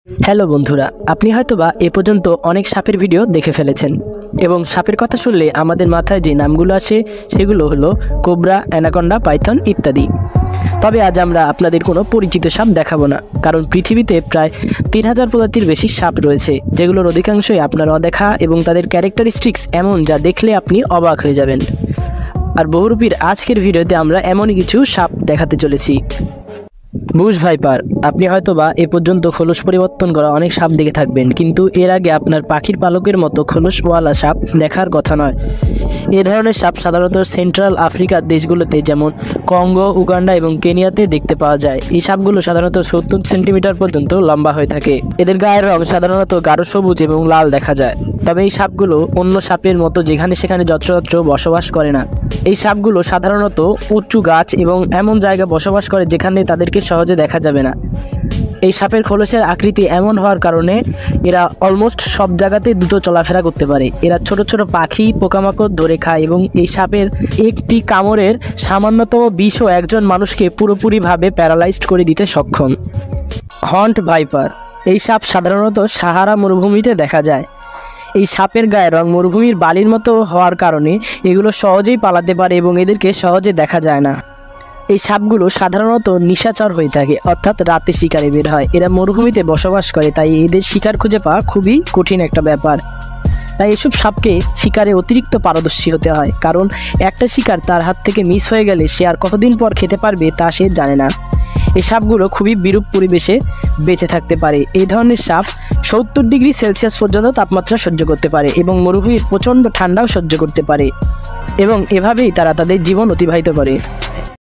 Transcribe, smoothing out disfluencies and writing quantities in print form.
Hello বন্ধুরা, আপনি হয়তোবা এ পর্যন্ত অনেক সাপের ভিডিও দেখে ফেলেছেন এবং সাপের কথা শুনলে আমাদের মাথায় যে নামগুলো আসে সেগুলো হলো কোবরা, অ্যানাকোন্ডা, পাইথন ইত্যাদি। তবে আজ আমরা আপনাদের কোনো পরিচিত সাপ দেখাবো না, কারণ পৃথিবীতে প্রায় 3000 প্রজাতির বেশি সাপ রয়েছে, যেগুলোর অধিকাংশই আপনার অদেখা এবং তাদের ক্যারেক্টারিস্টিক্স এমন যা দেখলে আপনি অবাক হয়ে যাবেন। আর বহুরূপীর আজকের ভিডিওতে আমরা এমনই কিছু সাপ দেখাতে চলেছি। Bush viper. আপনি হয়তোবা এ পর্যন্ত খোলস পরিবর্তন করা অনেক সাপ দেখে থাকবেন, কিন্তু এর আগে আপনার পাখির পালকের মতো খোলসওয়ালা সাপ দেখার কথা নয়। এ ধরনের সাপ সাধারণত সেন্ট্রাল আফ্রিকার দেশগুলোতে যেমন কঙ্গো, উগান্ডা এবং কেনিয়াতে দেখতে পাওয়া যায়। এই সাপগুলো সাধারণত 70 সেন্টিমিটার পর্যন্ত লম্বা হয়ে থাকে। এদের গায়ের রং সাধারণত গাঢ় সবুজ এবং লাল দেখা যায়। তবে এই সাপগুলো অন্য সাপের মতো যেখানে সেখানে যত্রতত্র বসবাস করে না। এই সাপগুলো সাধারণত উঁচু গাছ এবং এমন জায়গায় বসবাস করে যেখানে তাদেরকে সহজে দেখা যাবে না। এই সাপের খোলসের আকৃতি এমন হওয়ার কারণে এরা অলমোস্ট সব জায়গাতে দ্রুত চলাফেরা করতে পারে। এরা ছোট ছোট পাখি, পোকামাকড় ধরে খায় এবং এই সাপের একটি কামড়ের সামান্যতম বিষও একজন মানুষকে পুরোপুরিভাবে প্যারালাইজড করে দিতে সক্ষম। হন্ট ভাইপার। এই সাপ সাধারণত সাহারা মরুভূমিতে দেখা যায়। এই সাপের গায়ের রং মরুভূমির বালির মতো হওয়ার কারণে এগুলো সহজেই পালাতে পারে এবং এদেরকে সহজে দেখা যায় না। এই সাপগুলো সাধারণত নিশাচর হয়ে থাকে, অর্থাৎ রাতে শিকারে বের হয়। এরা মরুভূমিতে বসবাস করে, তাই এদের শিকার খুঁজে পাওয়া খুবই কঠিন একটা ব্যাপার। তাই এসব সাপকে শিকারে অতিরিক্ত পারদর্শী হতে হয়, কারণ একটা শিকার তার হাত থেকে মিস হয়ে গেলে সে আর কতদিন পর খেতে পারবে তা সে জানে না। এই সাপগুলো খুবই বিরূপ পরিবেশে বেঁচে থাকতে পারে। এই ধরনের সাপ 70 ডিগ্রি সেলসিয়াস পর্যন্ত তাপমাত্রা সহ্য করতে পারে এবং মরুভূমির প্রচণ্ড ঠান্ডাও সহ্য করতে পারে, এবং এভাবেই তারা তাদের জীবন অতিবাহিত করে।